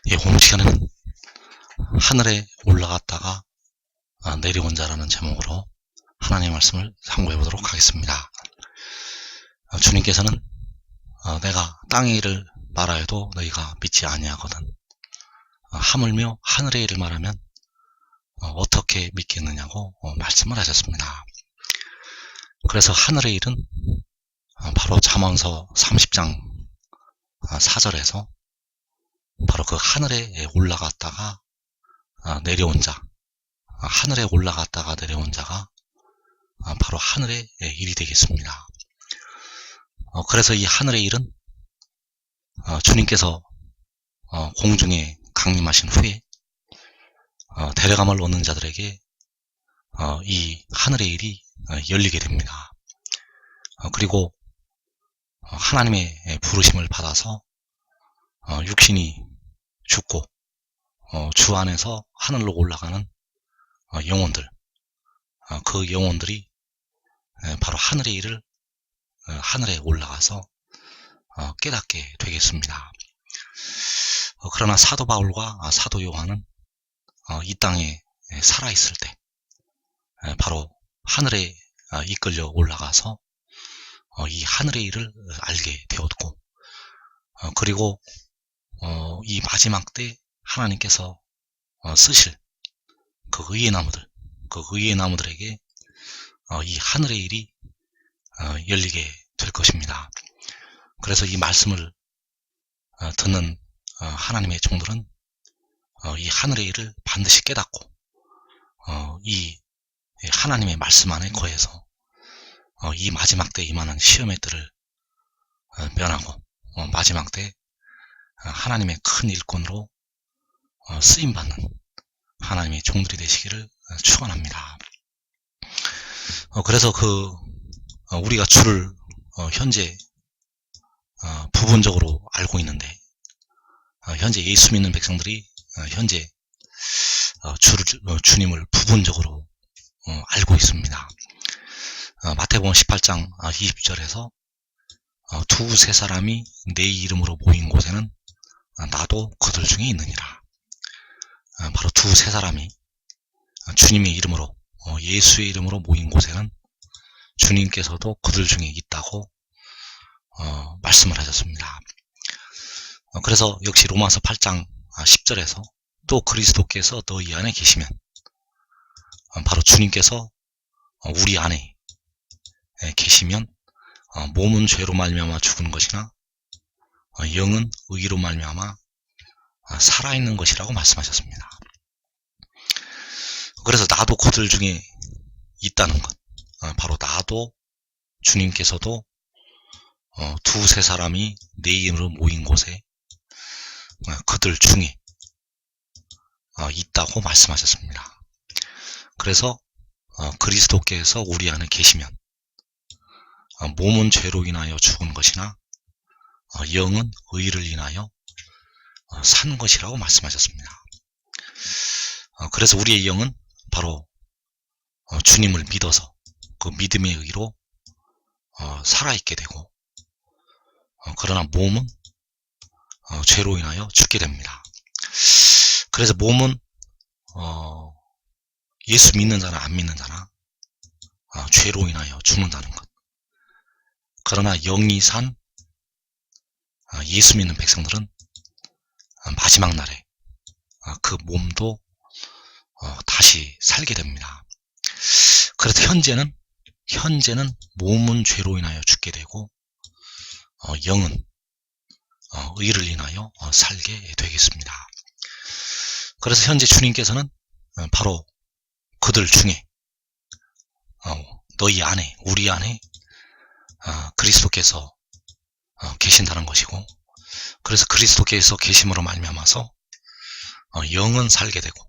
오늘 시간에는 하늘에 올라갔다가 내려온 자라는 제목으로 하나님의 말씀을 상고해 보도록 하겠습니다. 주님께서는 내가 땅의 일을 말하여도 너희가 믿지 아니하거든 하물며 하늘의 일을 말하면 어떻게 믿겠느냐고 말씀을 하셨습니다. 그래서 하늘의 일은 바로 잠언서 30장 4절에서 바로 그 하늘에 올라갔다가 내려온 자, 하늘에 올라갔다가 내려온 자가 바로 하늘의 일이 되겠습니다. 그래서 이 하늘의 일은 주님께서 공중에 강림하신 후에 데려감을 얻는 자들에게 이 하늘의 일이 열리게 됩니다. 그리고 하나님의 부르심을 받아서 육신이 죽고 주 안에서 하늘로 올라가는 영혼들, 그 영혼들이 바로 하늘의 일을 하늘에 올라가서 깨닫게 되겠습니다. 그러나 사도 바울과 사도 요한은 이 땅에 살아있을 때 바로 하늘에 이끌려 올라가서 이 하늘의 일을 알게 되었고, 그리고 이 마지막 때 하나님께서 쓰실 그 의의 나무들, 그 의의 나무들에게 이 하늘의 일이 열리게 될 것입니다. 그래서 이 말씀을 듣는 하나님의 종들은 이 하늘의 일을 반드시 깨닫고 이 하나님의 말씀 안에 거해서 이 마지막 때 임하는 시험의 때를 면하고 마지막 때 하나님의 큰 일꾼으로 쓰임받는 하나님의 종들이 되시기를 축원합니다. 그래서 우리가 주를 현재 부분적으로 알고 있는데, 현재 예수 믿는 백성들이 현재 주님을 부분적으로 알고 있습니다. 마태복음 18장 20절에서 두세 사람이 내 이름으로 모인 곳에는 나도 그들 중에 있느니라. 바로 두세 사람이 주님의 이름으로, 예수의 이름으로 모인 곳에는 주님께서도 그들 중에 있다고 말씀을 하셨습니다. 그래서 역시 로마서 8장 10절에서 또 그리스도께서 너희 안에 계시면, 바로 주님께서 우리 안에 계시면 몸은 죄로 말미암아 죽은 것이나 영은 의로 말미암아 살아있는 것이라고 말씀하셨습니다. 그래서 나도 그들 중에 있다는 것, 바로 나도 주님께서도 두세 사람이 내 이름으로 모인 곳에 그들 중에 있다고 말씀하셨습니다. 그래서 그리스도께서 우리 안에 계시면 몸은 죄로 인하여 죽은 것이나 영은 의를 인하여 산 것이라고 말씀하셨습니다. 그래서 우리의 영은 바로 주님을 믿어서 그 믿음의 의로 살아있게 되고, 그러나 몸은 죄로 인하여 죽게 됩니다. 그래서 몸은 예수 믿는 자나 안 믿는 자나 죄로 인하여 죽는다는 것. 그러나 영이 산 예수 믿는 백성들은 마지막 날에 그 몸도 다시 살게 됩니다. 그래서 현재는 몸은 죄로 인하여 죽게 되고 영은 의를 인하여 살게 되겠습니다. 그래서 현재 주님께서는 바로 그들 중에 너희 안에, 우리 안에 그리스도께서 계신다는 것이고, 그래서 그리스도께서 계심으로 말미암아서 영은 살게 되고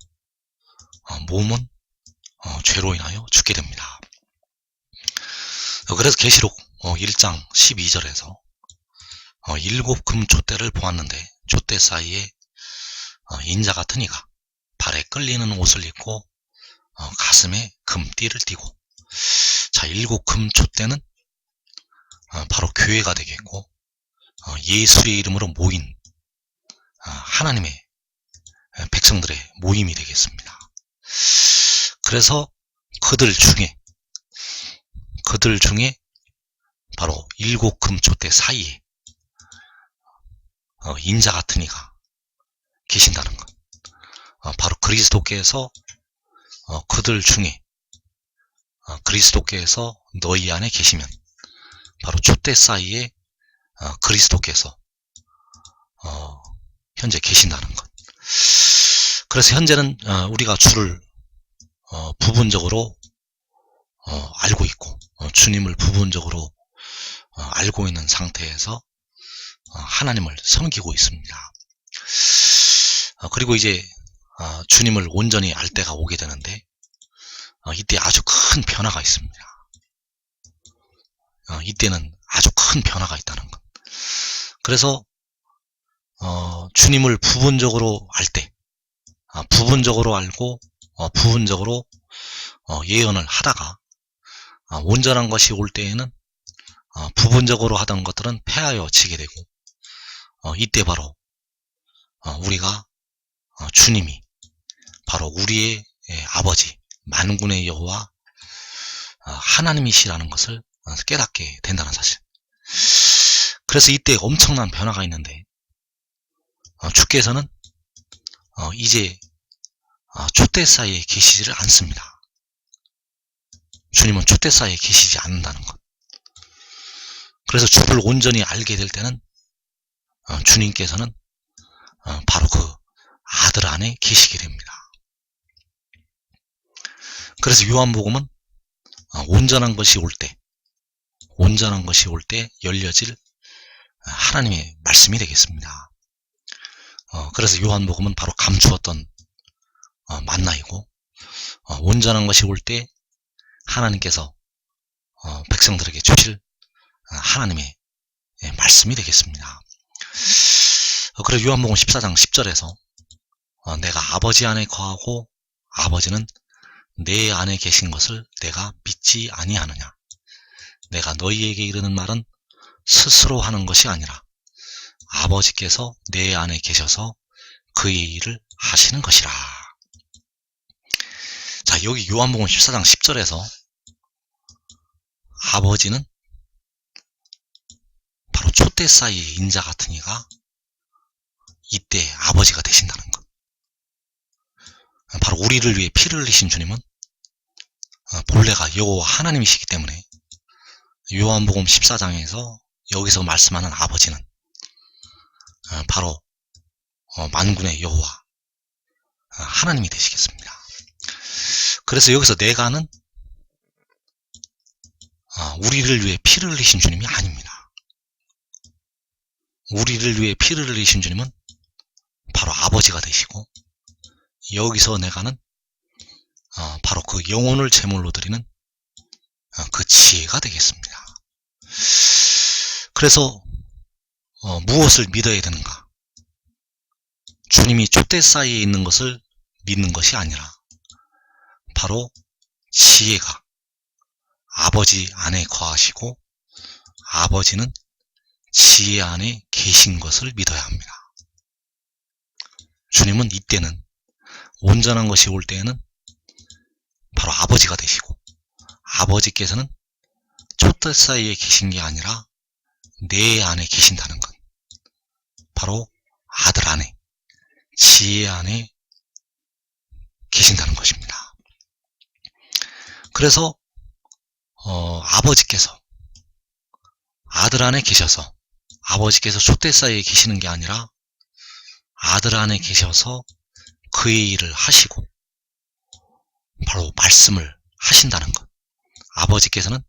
몸은 죄로 인하여 죽게 됩니다. 그래서 계시록 1장 12절에서 7 금촛대를 보았는데 촛대 사이에 인자 같은 이가 발에 끌리는 옷을 입고 가슴에 금띠를 띠고, 자, 7 금촛대는 바로 교회가 되겠고 예수의 이름으로 모인 하나님의 백성들의 모임이 되겠습니다. 그래서 그들 중에 바로 일곱 금초대 사이에 인자 같은 이가 계신다는 것. 바로 그리스도께서 그들 중에 그리스도께서 너희 안에 계시면 바로 촛대 사이에 그리스도께서 현재 계신다는 것. 그래서 현재는 우리가 주를 부분적으로 알고 있고 주님을 부분적으로 알고 있는 상태에서 하나님을 섬기고 있습니다. 그리고 이제 주님을 온전히 알 때가 오게 되는데 이때 아주 큰 변화가 있습니다. 이때는 아주 큰 변화가 있다는 것. 그래서 주님을 부분적으로 알 때, 부분적으로 알고 부분적으로 예언을 하다가 온전한 것이 올 때에는 부분적으로 하던 것들은 폐하여 지게 되고 이때 바로 우리가 주님이 바로 우리의 아버지 만군의 여호와 하나님이시라는 것을 깨닫게 된다는 사실. 그래서 이때 엄청난 변화가 있는데 주께서는 이제 촛대 사이에 계시지를 않습니다. 주님은 촛대 사이에 계시지 않는다는 것. 그래서 주를 온전히 알게 될 때는 주님께서는 바로 그 아들 안에 계시게 됩니다. 그래서 요한복음은 온전한 것이 올 때 열려질 하나님의 말씀이 되겠습니다. 그래서 요한복음은 바로 감추었던 만나이고 온전한 것이 올 때 하나님께서 백성들에게 주실 하나님의 말씀이 되겠습니다. 그래서 요한복음 14장 10절에서 내가 아버지 안에 거하고 아버지는 내 안에 계신 것을 내가 믿지 아니하느냐. 내가 너희에게 이르는 말은 스스로 하는 것이 아니라 아버지께서 내 안에 계셔서 그의 일을 하시는 것이라. 자, 여기 요한복음 14장 10절에서 아버지는 바로 촛대 사이의 인자 같은 이가 이때 아버지가 되신다는 것. 바로 우리를 위해 피를 흘리신 주님은 본래가 여호와 하나님이시기 때문에 요한복음 14장에서 여기서 말씀하는 아버지는 바로 만군의 여호와 하나님이 되시겠습니다. 그래서 여기서 내가는 우리를 위해 피를 흘리신 주님이 아닙니다. 우리를 위해 피를 흘리신 주님은 바로 아버지가 되시고 여기서 내가는 바로 그 영혼을 제물로 드리는 그 지혜가 되겠습니다. 그래서 무엇을 믿어야 되는가? 주님이 촛대 사이에 있는 것을 믿는 것이 아니라 바로 지혜가 아버지 안에 거하시고 아버지는 지혜 안에 계신 것을 믿어야 합니다. 주님은 이때는 온전한 것이 올 때에는 바로 아버지가 되시고 아버지께서는 촛대 사이에 계신 게 아니라 내 안에 계신다는 것. 바로 아들 안에 지혜 안에 계신다는 것입니다. 그래서 아버지께서 아들 안에 계셔서 아버지께서 촛대 사이에 계시는 게 아니라 아들 안에 계셔서 그의 일을 하시고 바로 말씀을 하신다는 것. 아버지께서는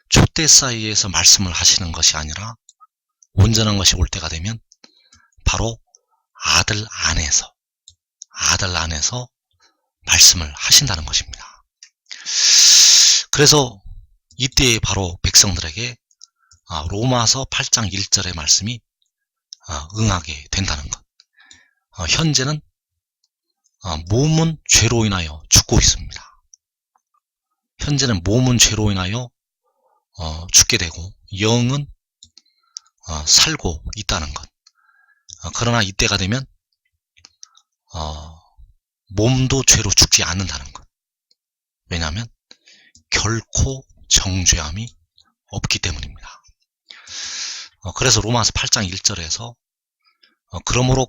촛대 사이에서 말씀을 하시는 것이 아니라 온전한 것이 올 때가 되면 바로 아들 안에서 말씀을 하신다는 것입니다. 그래서 이때 바로 백성들에게 로마서 8장 1절의 말씀이 응하게 된다는 것. 현재는 몸은 죄로 인하여 죽고 있습니다. 현재는 몸은 죄로 인하여 죽게 되고 영은 살고 있다는 것. 그러나 이때가 되면 몸도 죄로 죽지 않는다는 것. 왜냐하면 결코 정죄함이 없기 때문입니다. 그래서 로마서 8장 1절에서 그러므로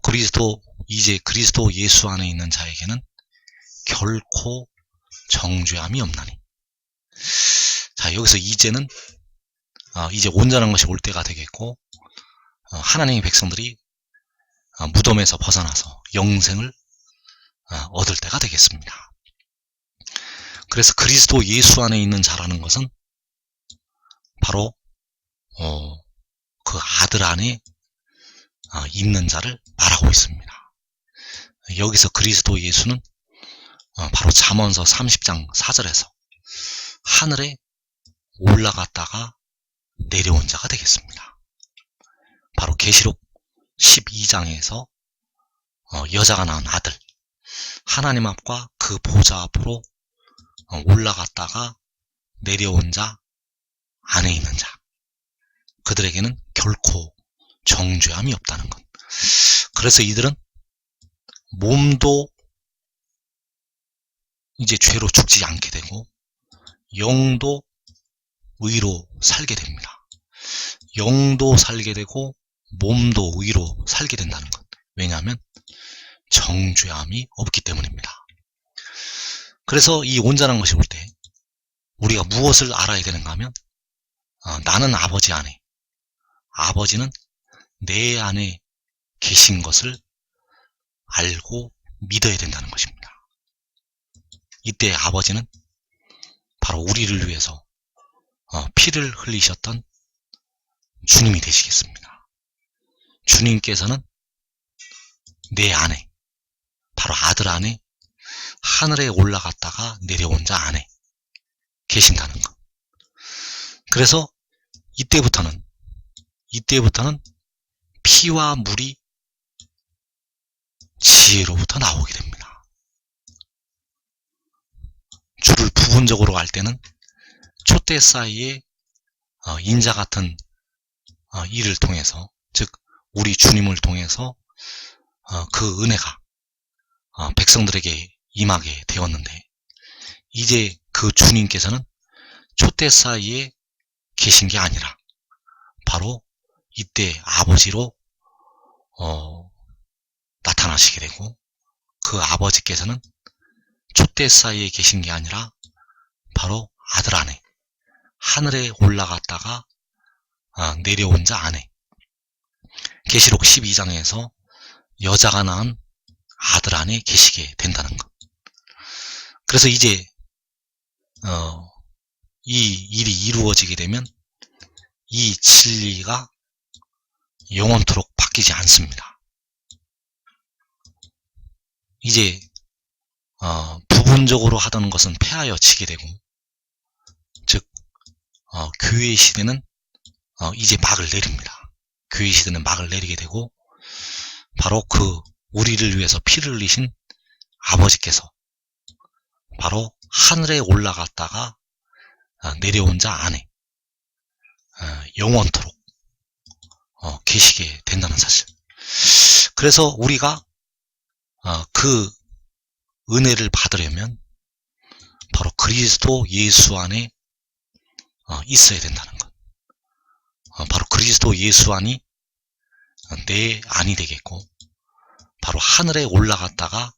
이제 그리스도 예수 안에 있는 자에게는 결코 정죄함이 없나니. 자, 여기서 이제는 이제 온전한 것이 올 때가 되겠고, 하나님의 백성들이 무덤에서 벗어나서 영생을 얻을 때가 되겠습니다. 그래서 그리스도 예수 안에 있는 자라는 것은 바로 그 아들 안에 있는 자를 말하고 있습니다. 여기서 그리스도 예수는 바로 잠언서 30장 4절에서 하늘에 올라갔다가 내려온 자가 되겠습니다. 바로 계시록 12장에서 여자가 낳은 아들, 하나님 앞과 그 보좌 앞으로 올라갔다가 내려온 자 안에 있는 자, 그들에게는 결코 정죄함이 없다는 것. 그래서 이들은 몸도 이제 죄로 죽지 않게 되고 영도 의로 살게 됩니다. 영도 살게 되고 몸도 의로 살게 된다는 것. 왜냐하면 정죄함이 없기 때문입니다. 그래서 이 온전한 것이 올 때 우리가 무엇을 알아야 되는가 하면 나는 아버지 안에, 아버지는 내 안에 계신 것을 알고 믿어야 된다는 것입니다. 이때 아버지는 바로 우리를 위해서 피를 흘리셨던 주님이 되시겠습니다. 주님께서는 내 안에, 바로 아들 안에, 하늘에 올라갔다가 내려온 자 안에 계신다는 것. 그래서 이때부터는 피와 물이 지혜로부터 나오게 됩니다. 주를 부분적으로 알 때는 촛대 사이에 인자 같은 일을 통해서, 즉 우리 주님을 통해서 그 은혜가 백성들에게 임하게 되었는데, 이제 그 주님께서는 촛대 사이에 계신 게 아니라 바로 이때 아버지로 나타나시게 되고, 그 아버지께서는 촛대 사이에 계신 게 아니라 바로 아들 안에, 하늘에 올라갔다가 내려온 자 안에, 계시록 12장에서 여자가 낳은 아들 안에 계시게 된다는 것. 그래서 이제 이 일이 이루어지게 되면 이 진리가 영원토록 바뀌지 않습니다. 이제 부분적으로 하던 것은 폐하여 지게 되고, 즉 교회의 시대는 이제 막을 내립니다. 교회의 시대는 막을 내리게 되고, 바로 그 우리를 위해서 피를 흘리신 아버지께서 바로 하늘에 올라갔다가 내려온 자 안에 영원토록 계시게 된다는 사실. 그래서 우리가 그 은혜를 받으려면 바로 그리스도 예수 안에 있어야 된다는 것. 바로 그리스도 예수 안이 내 안이 되겠고, 바로 하늘에 올라갔다가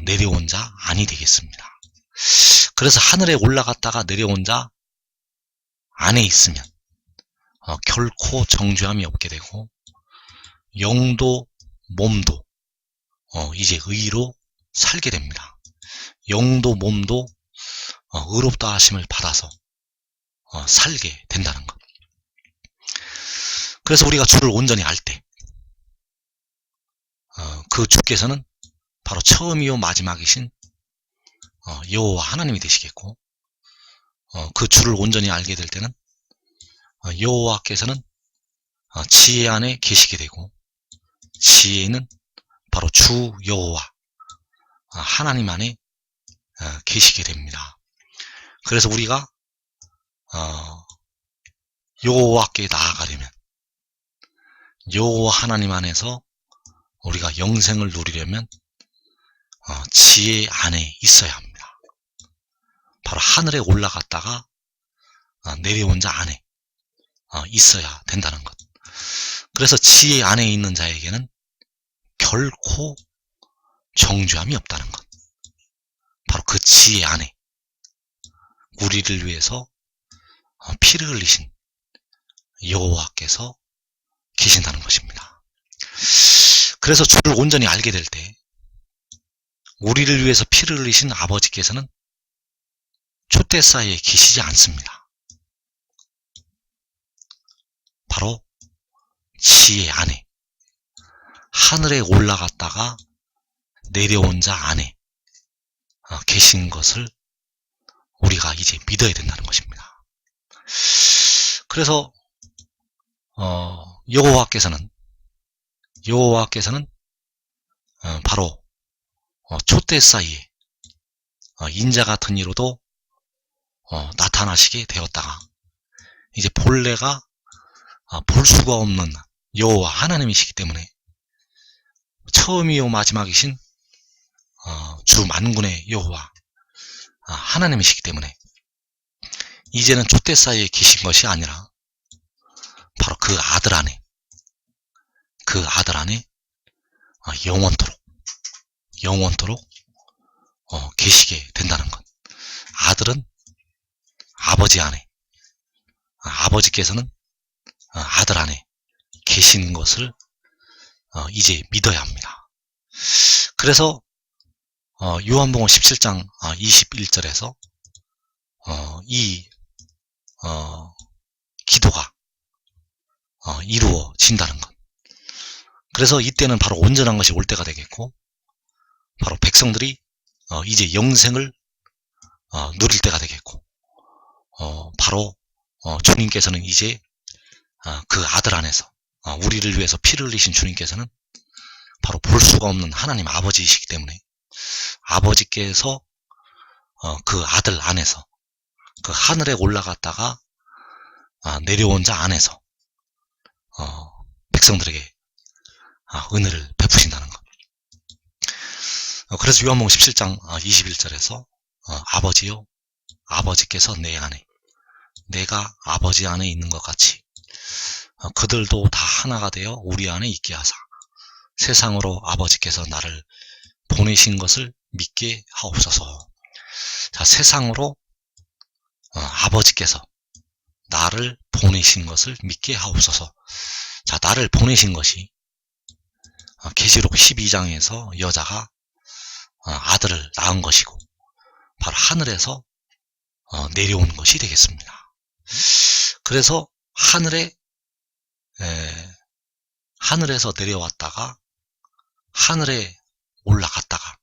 내려온 자 안이 되겠습니다. 그래서 하늘에 올라갔다가 내려온 자 안에 있으면 결코 정죄함이 없게 되고, 영도 몸도 이제 의로 살게 됩니다. 영도 몸도 의롭다 하심을 받아서 살게 된다는 것. 그래서 우리가 주를 온전히 알 때 그 주께서는 바로 처음이요 마지막이신 여호와 하나님이 되시겠고, 그 주를 온전히 알게 될 때는 여호와께서는 지혜 안에 계시게 되고, 지혜는 바로 주 여호와 하나님 안에 계시게 됩니다. 그래서 우리가 여호와께 나아가려면, 여호와 하나님 안에서 우리가 영생을 누리려면 지혜 안에 있어야 합니다. 바로 하늘에 올라갔다가 내려온 자 안에 있어야 된다는 것. 그래서 지혜 안에 있는 자에게는 결코 정죄함이 없다는 것. 바로 그 지혜 안에 우리를 위해서 피를 흘리신 여호와께서 계신다는 것입니다. 그래서 주를 온전히 알게 될 때 우리를 위해서 피를 흘리신 아버지께서는 촛대 사이에 계시지 않습니다. 바로 지혜 안에, 하늘에 올라갔다가 내려온 자 안에 계신 것을 우리가 이제 믿어야 된다는 것입니다. 그래서 여호와께서는 바로 촛대 사이에 인자 같은 이로도 나타나시게 되었다가 이제 본래가 볼 수가 없는 여호와 하나님이시기 때문에 처음이요 마지막이신 주 만군의 여호와 하나님이시기 때문에 이제는 촛대 사이에 계신 것이 아니라 바로 그 아들 안에 영원토록 계시게 된다는 것. 아들은 아버지 안에, 아버지께서는 아들 안에 계신 것을 이제 믿어야 합니다. 그래서 요한복음 17장 21절에서 이 기도가 이루어진다는 것. 그래서 이때는 바로 온전한 것이 올 때가 되겠고 바로 백성들이 이제 영생을 누릴 때가 되겠고 바로 주님께서는 이제 그 아들 안에서 우리를 위해서 피를 흘리신 주님께서는 바로 볼 수가 없는 하나님 아버지이시기 때문에 아버지께서 그 아들 안에서 그 하늘에 올라갔다가 내려온 자 안에서 백성들에게 은혜를 베푸신다는 것. 그래서 요한복음 17장 21절에서 아버지요 아버지께서 내 안에 내가 아버지 안에 있는 것 같이 그들도 다 하나가 되어 우리 안에 있게 하사 세상으로 아버지께서 나를 보내신 것을 믿게 하옵소서. 자, 세상으로 아버지께서 나를 보내신 것을 믿게 하옵소서. 자, 나를 보내신 것이 계시록 12장에서 여자가 아들을 낳은 것이고 바로 하늘에서 내려온 것이 되겠습니다. 그래서 하늘에서 내려왔다가 하늘에 올라갔다가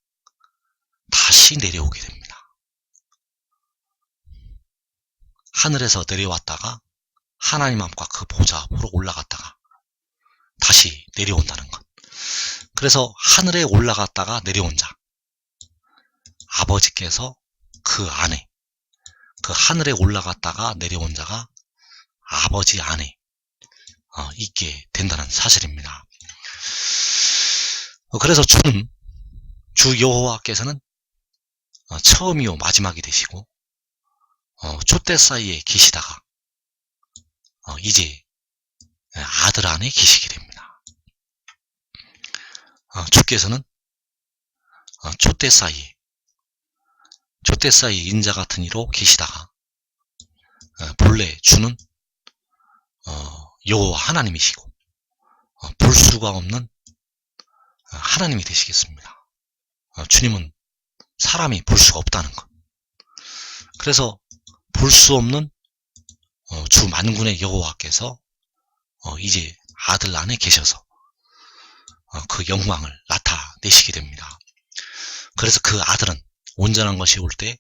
다시 내려오게 됩니다. 하늘에서 내려왔다가 하나님 앞과 그 보좌 앞으로 올라갔다가 다시 내려온다는 것. 그래서 하늘에 올라갔다가 내려온 자 아버지께서 그 안에 그 하늘에 올라갔다가 내려온 자가 아버지 안에 있게 된다는 사실입니다. 그래서 주 여호와께서는 처음이요 마지막이 되시고 촛대 사이에 계시다가 이제 아들 안에 계시게 됩니다. 주께서는 촛대 사이에 인자 같은 이로 계시다가 본래 주는 여호와 하나님이시고 볼 수가 없는 하나님이 되시겠습니다. 주님은 사람이 볼 수가 없다는 것. 그래서 볼 수 없는 주 만군의 여호와께서 이제 아들 안에 계셔서 그 영광을 나타내시게 됩니다. 그래서 그 아들은 온전한 것이 올 때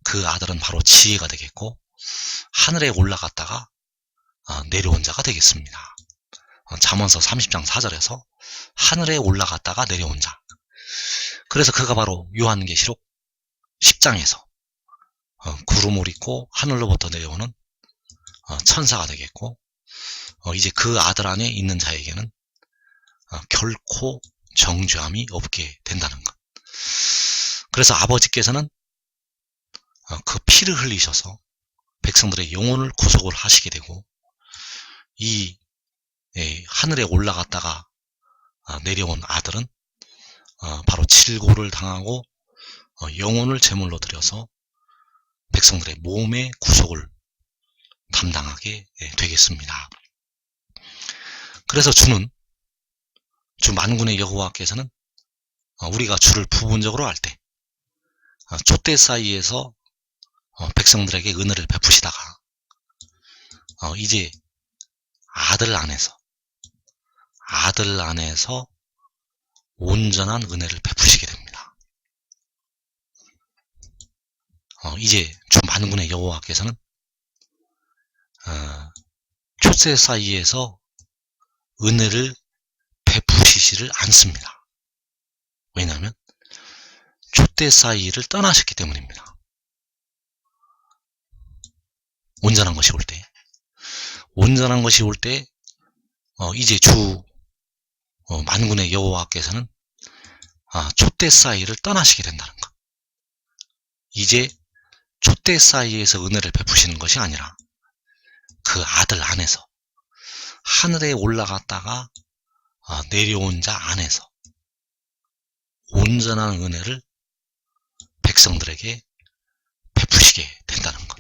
그 아들은 바로 지혜가 되겠고 하늘에 올라갔다가 내려온 자가 되겠습니다. 잠언서 30장 4절에서 하늘에 올라갔다가 내려온 자. 그래서 그가 바로 요한계시록 10장에서 구름을 입고 하늘로부터 내려오는 천사가 되겠고 이제 그 아들 안에 있는 자에게는 결코 정죄함이 없게 된다는 것. 그래서 아버지께서는 그 피를 흘리셔서 백성들의 영혼을 구속을 하시게 되고, 이 하늘에 올라갔다가 내려온 아들은 바로 질고를 당하고 영혼을 제물로 드려서 백성들의 몸의 구속을 담당하게 되겠습니다. 그래서 주 만군의 여호와께서는 우리가 주를 부분적으로 할 때 촛대 사이에서 백성들에게 은혜를 베푸시다가 이제 아들 안에서 온전한 은혜를 베푸시게 됩니다. 이제 주 만군의 여호와께서는 촛대 사이에서 은혜를 베푸시지를 않습니다. 왜냐하면 촛대 사이를 떠나셨기 때문입니다. 온전한 것이 올 때 이제 주 만군의 여호와께서는 촛대 사이를 떠나시게 된다는 것. 이제 촛대 사이에서 은혜를 베푸시는 것이 아니라 그 아들 안에서, 하늘에 올라갔다가 내려온 자 안에서 온전한 은혜를 백성들에게 베푸시게 된다는 것.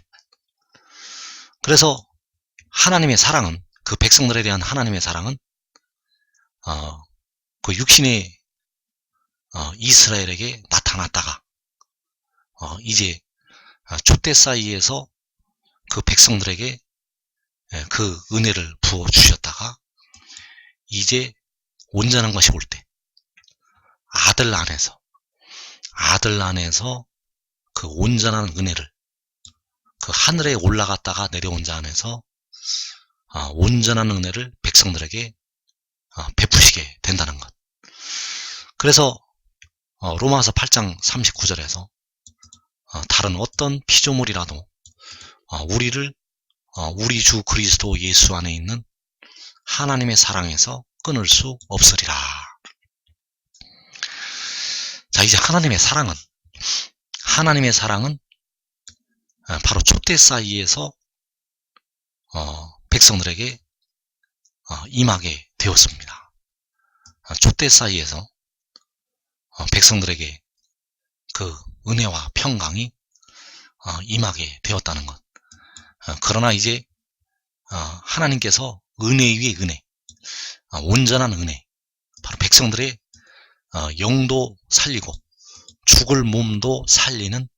그래서 하나님의 사랑은, 그 백성들에 대한 하나님의 사랑은 그 육신의 이스라엘에게 나타났다가 이제 촛대 사이에서 그 백성들에게 그 은혜를 부어주셨다가 이제 온전한 것이 올 때 아들 안에서 그 온전한 은혜를, 그 하늘에 올라갔다가 내려온 자 안에서 온전한 은혜를 백성들에게 베푸시게 된다는 것. 그래서 로마서 8장 39절에서 다른 어떤 피조물이라도 우리를 우리 주 그리스도 예수 안에 있는 하나님의 사랑에서 끊을 수 없으리라. 자, 이제 하나님의 사랑은 바로 촛대 사이에서 백성들에게 임하게 되었습니다. 촛대 사이에서 백성들에게 그 은혜와 평강이 임하게 되었다는 것. 그러나 이제 하나님께서 은혜 위에 은혜, 온전한 은혜, 바로 백성들의 영도 살리고 죽을 몸도 살리는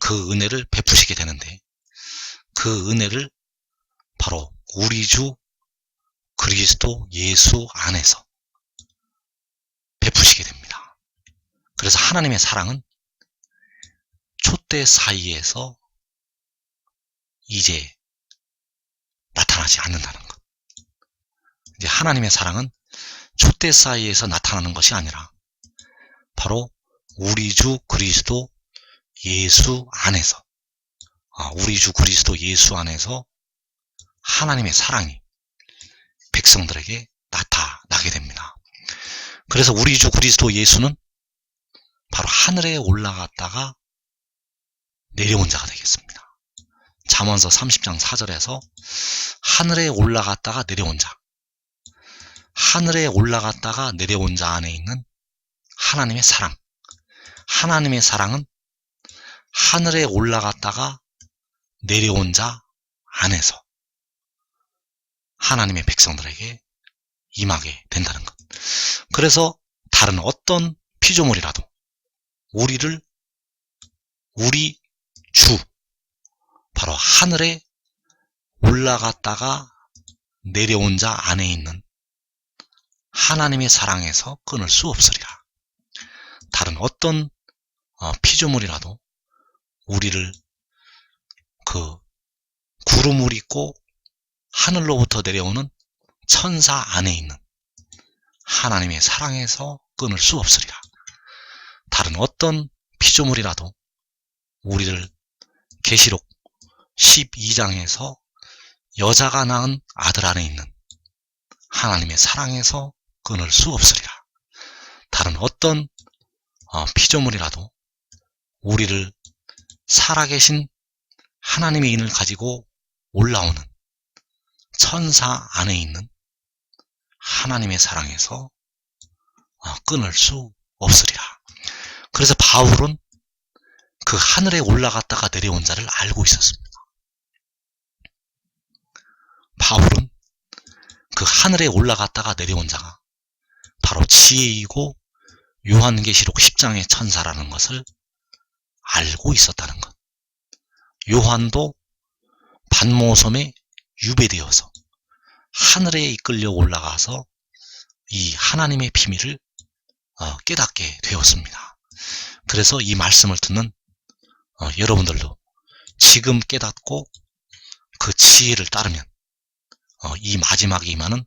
그 은혜를 베푸시게 되는데, 그 은혜를 바로 우리 주 그리스도 예수 안에서 베푸시게 됩니다. 그래서 하나님의 사랑은 촛대 사이에서 이제 나타나지 않는다는 것. 이제 하나님의 사랑은 촛대 사이에서 나타나는 것이 아니라 바로 우리 주 그리스도 예수 안에서, 우리 주 그리스도 예수 안에서 하나님의 사랑이 백성들에게 나타나게 됩니다. 그래서 우리 주 그리스도 예수는 바로 하늘에 올라갔다가 내려온 자가 되겠습니다. 잠언서 30장 4절에서 하늘에 올라갔다가 내려온 자, 하늘에 올라갔다가 내려온 자 안에 있는 하나님의 사랑, 하나님의 사랑은 하늘에 올라갔다가 내려온 자 안에서 하나님의 백성들에게 임하게 된다는 것. 그래서 다른 어떤 피조물이라도 우리 주, 바로 하늘에 올라갔다가 내려온 자 안에 있는 하나님의 사랑에서 끊을 수 없으리라. 다른 어떤 피조물이라도 우리를 그 구름을 잇고 하늘로부터 내려오는 천사 안에 있는 하나님의 사랑에서 끊을 수 없으리라. 다른 어떤 피조물이라도 우리를 계시록 12장에서 여자가 낳은 아들 안에 있는 하나님의 사랑에서 끊을 수 없으리라. 다른 어떤 피조물이라도 우리를 살아계신 하나님의 인을 가지고 올라오는 천사 안에 있는 하나님의 사랑에서 끊을 수 없으리라. 그래서 바울은 그 하늘에 올라갔다가 내려온 자를 알고 있었습니다. 바울은 그 하늘에 올라갔다가 내려온 자가 바로 지혜이고 요한계시록 10장의 천사라는 것을 알고 있었다는 것. 요한도 반모섬에 유배되어서 하늘에 이끌려 올라가서 이 하나님의 비밀을 깨닫게 되었습니다. 그래서 이 말씀을 듣는 여러분들도 지금 깨닫고 그 지혜를 따르면 이 마지막에 임하는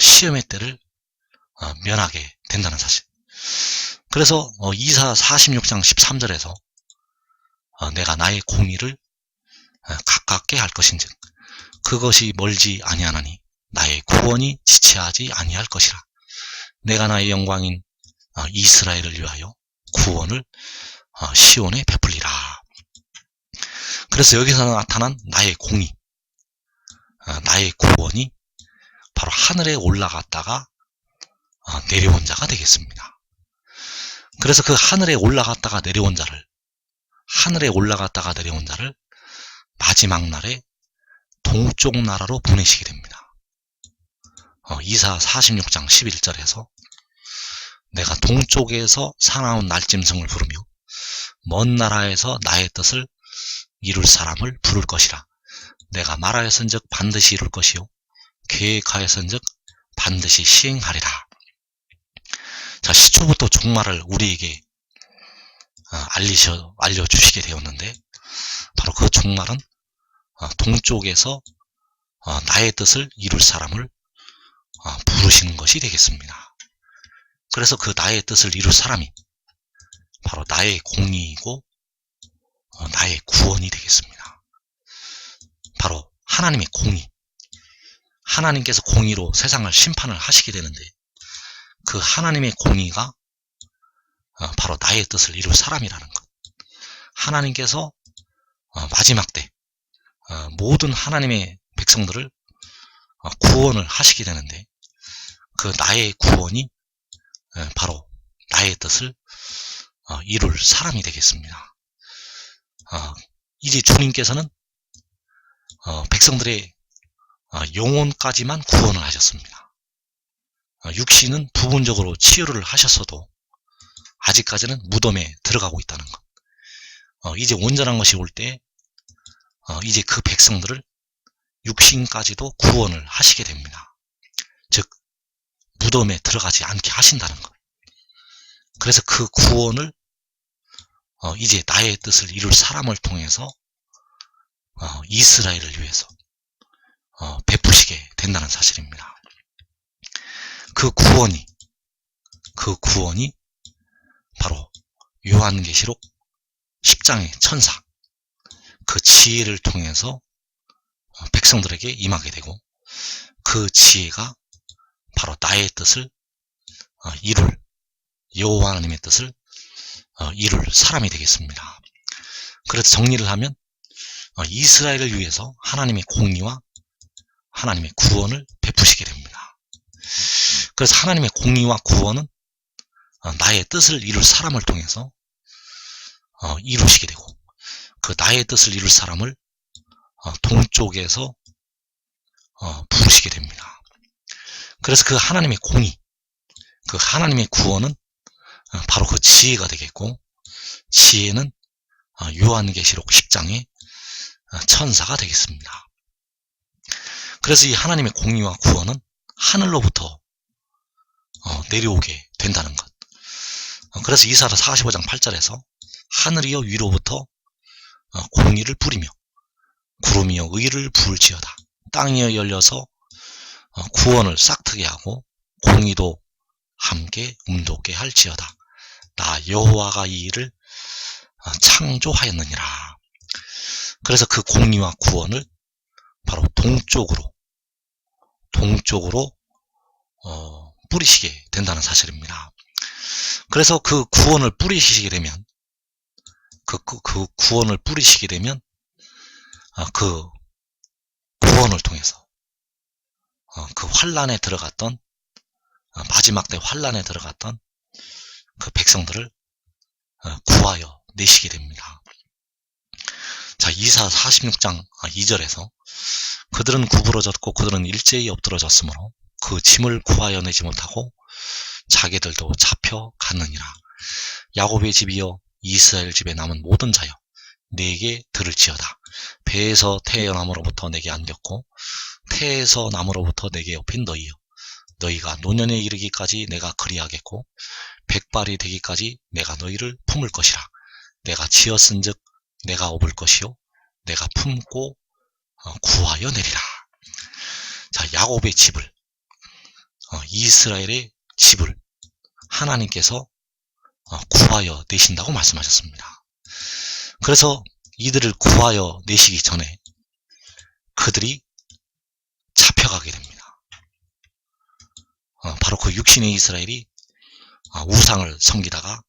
시험의 때를 면하게 된다는 사실. 그래서 이사 46장 13절에서 내가 나의 공의를 가깝게 할 것인즉 그것이 멀지 아니하나니 나의 구원이 지체하지 아니할 것이라. 내가 나의 영광인 이스라엘을 위하여 구원을 시온에 베풀리라. 그래서 여기서 나타난 나의 공의, 나의 구원이 바로 하늘에 올라갔다가 내려온 자가 되겠습니다. 그래서 그 하늘에 올라갔다가 내려온 자를 마지막 날에 동쪽 나라로 보내시게 됩니다. 이사 46장 11절에서 내가 동쪽에서 사나운 날짐승을 부르며 먼 나라에서 나의 뜻을 이룰 사람을 부를 것이라. 내가 말하였은즉 반드시 이룰 것이요 계획하였은즉 반드시 시행하리라. 자, 시초부터 종말을 우리에게 알려주시게 되었는데 바로 그 종말은 동쪽에서 나의 뜻을 이룰 사람을 부르시는 것이 되겠습니다. 그래서 그 나의 뜻을 이룰 사람이 바로 나의 공의이고 나의 구원이 되겠습니다. 바로 하나님의 공의. 하나님께서 공의로 세상을 심판을 하시게 되는데 그 하나님의 공의가 바로 나의 뜻을 이룰 사람이라는 것. 하나님께서 마지막 때 모든 하나님의 백성들을 구원을 하시게 되는데 그 나의 구원이 바로 나의 뜻을 이룰 사람이 되겠습니다. 이제 주님께서는 백성들의 영혼까지만 구원을 하셨습니다. 육신은 부분적으로 치유를 하셨어도 아직까지는 무덤에 들어가고 있다는 것. 이제 온전한 것이 올 때 이제 그 백성들을 육신까지도 구원을 하시게 됩니다. 즉 무덤에 들어가지 않게 하신다는 것. 그래서 그 구원을 이제 나의 뜻을 이룰 사람을 통해서 이스라엘을 위해서 베푸시게 된다는 사실입니다. 그 구원이 바로 요한계시록 10장의 천사, 그 지혜를 통해서 백성들에게 임하게 되고 그 지혜가 바로 나의 뜻을 이룰 여호와 하나님의 뜻을 이룰 사람이 되겠습니다. 그래서 정리를 하면 이스라엘을 위해서 하나님의 공의와 하나님의 구원을 베푸시게 됩니다. 그래서 하나님의 공의와 구원은 나의 뜻을 이룰 사람을 통해서 이루시게 되고 그 나의 뜻을 이룰 사람을 동쪽에서 부르시게 됩니다. 그래서 그 하나님의 공의, 그 하나님의 구원은 바로 그 지혜가 되겠고 지혜는 요한계시록 10장의 천사가 되겠습니다. 그래서 이 하나님의 공의와 구원은 하늘로부터 내려오게 된다는 것. 그래서 이사야 45장 8절에서 하늘이여 위로부터 공의를 뿌리며 구름이여 의를 부을지어다. 땅이여 열려서 구원을 싹트게 하고 공의도 함께 움돋게 할지어다. 나 여호와가 이 일을 창조하였느니라. 그래서 그 공의와 구원을 바로 동쪽으로 뿌리시게 된다는 사실입니다. 그래서 그 구원을 뿌리시게 되면 그 구원을 뿌리시게 되면 그 구원을 통해서 그 환란에 들어갔던 마지막 때 환란에 들어갔던 그 백성들을 구하여 내시게 됩니다. 자, 이사 46장 2절에서 그들은 구부러졌고 그들은 일제히 엎드러졌으므로 그 짐을 구하여 내지 못하고 자기들도 잡혀갔느니라. 야곱의 집이여 이스라엘 집에 남은 모든 자여 내게 들을지어다. 배에서 태어남으로부터 내게 안겼고 태에서 남으로부터 내게 업힌 너희여, 너희가 노년에 이르기까지 내가 그리하겠고 백발이 되기까지 내가 너희를 품을 것이라. 내가 지었은즉 내가 업을 것이요 내가 품고 구하여 내리라. 자, 야곱의 집을 이스라엘의 집을 하나님께서 구하여 내신다고 말씀하셨습니다. 그래서 이들을 구하여 내시기 전에 그들이 잡혀가게 됩니다. 바로 그 육신의 이스라엘이 우상을 섬기다가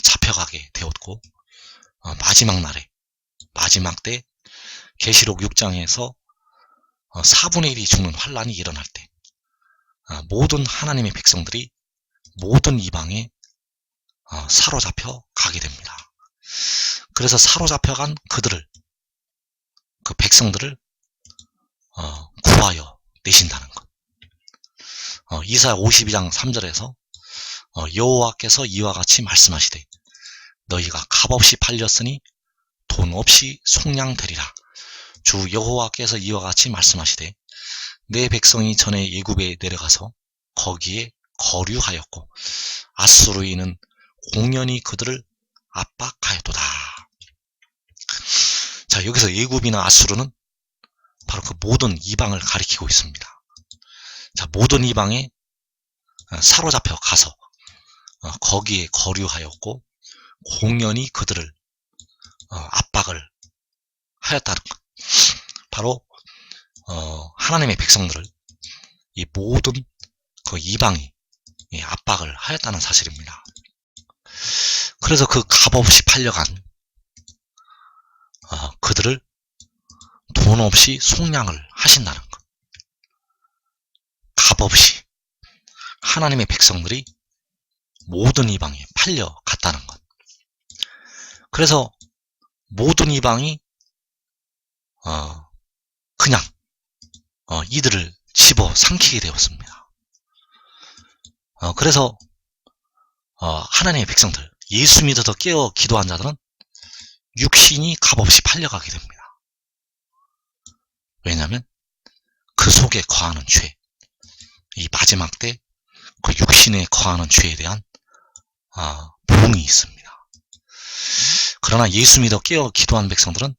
잡혀가게 되었고 마지막 날에 마지막 때 계시록 6장에서 4분의 1이 죽는 환란이 일어날 때 모든 하나님의 백성들이 모든 이방에 사로잡혀 가게 됩니다. 그래서 사로잡혀간 그들을, 그 백성들을 구하여 내신다는 것. 이사야 52장 3절에서 여호와께서 이와 같이 말씀하시되 너희가 값없이 팔렸으니 돈 없이 속량되리라. 주 여호와께서 이와 같이 말씀하시되 내 백성이 전에 애굽에 내려가서 거기에 거류하였고 아수르인은 공연히 그들을 압박하였도다. 자, 여기서 애굽이나 아수르는 바로 그 모든 이방을 가리키고 있습니다. 자, 모든 이방에 사로잡혀 가서 거기에 거류하였고 공연히 그들을 압박을 하였다는 것. 바로 하나님의 백성들을 이 모든 그 이방이 압박을 하였다는 사실입니다. 그래서 그 값없이 팔려간 그들을 돈 없이 속량을 하신다는 것. 값없이 하나님의 백성들이 모든 이방에 팔려갔다는 것. 그래서 모든 이방이 그냥 이들을 집어 삼키게 되었습니다. 그래서 하나님의 백성들, 예수 믿어서 깨어 기도한 자들은 육신이 값없이 팔려가게 됩니다. 왜냐하면 그 속에 거하는 죄, 이 마지막 때 그 육신에 거하는 죄에 대한 보응이 있습니다. 그러나 예수 믿어 깨어 기도한 백성들은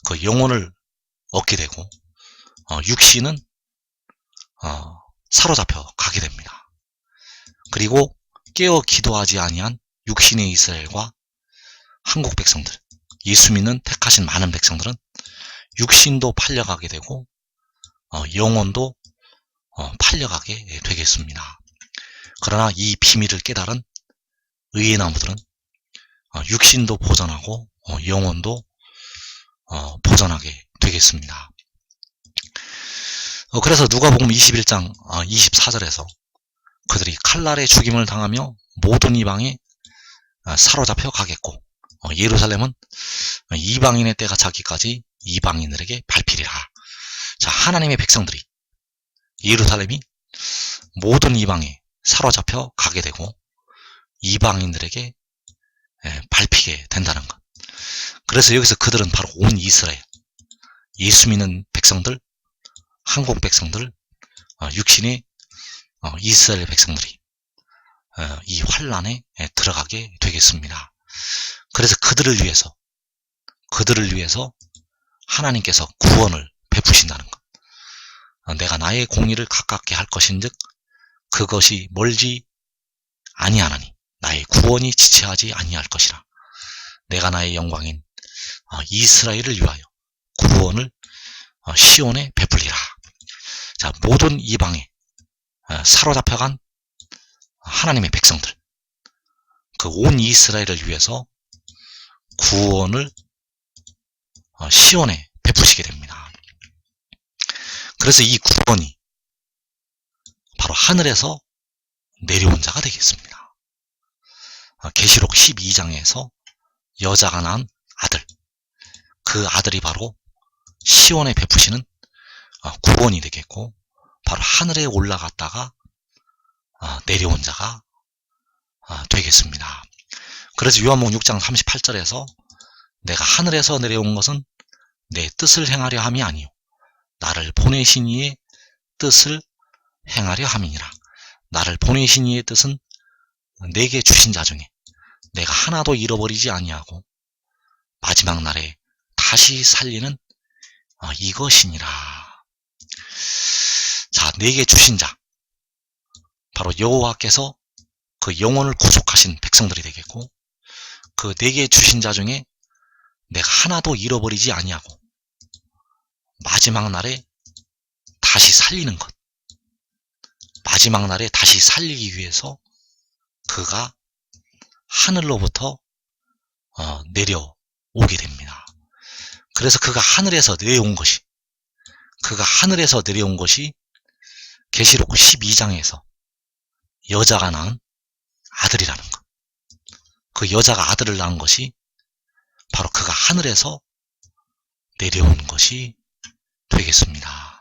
그 영혼을 얻게 되고 육신은 사로잡혀 가게 됩니다. 그리고 깨어 기도하지 아니한 육신의 이스라엘과 한국 백성들, 예수 믿는 택하신 많은 백성들은 육신도 팔려가게 되고 영혼도 팔려가게 되겠습니다. 그러나 이 비밀을 깨달은 의의 나무들은 육신도 보존하고 영혼도 보존하게 되겠습니다. 그래서 누가복음 21장 24절에서 그들이 칼날의 죽임을 당하며 모든 이방에 사로잡혀 가겠고 예루살렘은 이방인의 때가 차기까지 이방인들에게 밟히리라. 자, 하나님의 백성들이, 예루살렘이 모든 이방에 사로잡혀 가게 되고 이방인들에게 밟히게 된다는 것. 그래서 여기서 그들은 바로 온 이스라엘, 예수 믿는 백성들, 한국 백성들, 육신의 이스라엘 백성들이 이 환란에 들어가게 되겠습니다. 그래서 그들을 위해서 하나님께서 구원을 베푸신다는 것. 내가 나의 공의를 가깝게 할 것인즉 그것이 멀지 아니하나니 나의 구원이 지체하지 아니할 것이라. 내가 나의 영광인 이스라엘을 위하여 구원을 시온에 베풀리라. 자, 모든 이방에 사로잡혀간 하나님의 백성들, 그 온 이스라엘을 위해서 구원을 시온에 베푸시게 됩니다. 그래서 이 구원이 바로 하늘에서 내려온 자가 되겠습니다. 계시록 12장에서 여자가 낳은 아들, 그 아들이 바로 시온에 베푸시는 구원이 되겠고, 바로 하늘에 올라갔다가 내려온 자가 되겠습니다. 그래서 요한복음 6장 38절에서 내가 하늘에서 내려온 것은 내 뜻을 행하려 함이 아니요 나를 보내신 이의 뜻을 행하려 함이니라. 나를 보내신 이의 뜻은 내게 주신 자 중에 내가 하나도 잃어버리지 아니하고 마지막 날에 다시 살리는 이것이니라. 자, 내게 주신 자, 바로 여호와께서 그 영혼을 구속하신 백성들이 되겠고, 그 내게 주신 자 중에 내가 하나도 잃어버리지 아니하고 마지막 날에 다시 살리는 것, 마지막 날에 다시 살리기 위해서 그가 하늘로부터 내려오게 됩니다. 그래서 그가 하늘에서 내려온 것이 계시록 12장에서 여자가 낳은 아들이라는 것. 그 여자가 아들을 낳은 것이 바로 그가 하늘에서 내려온 것이 되겠습니다.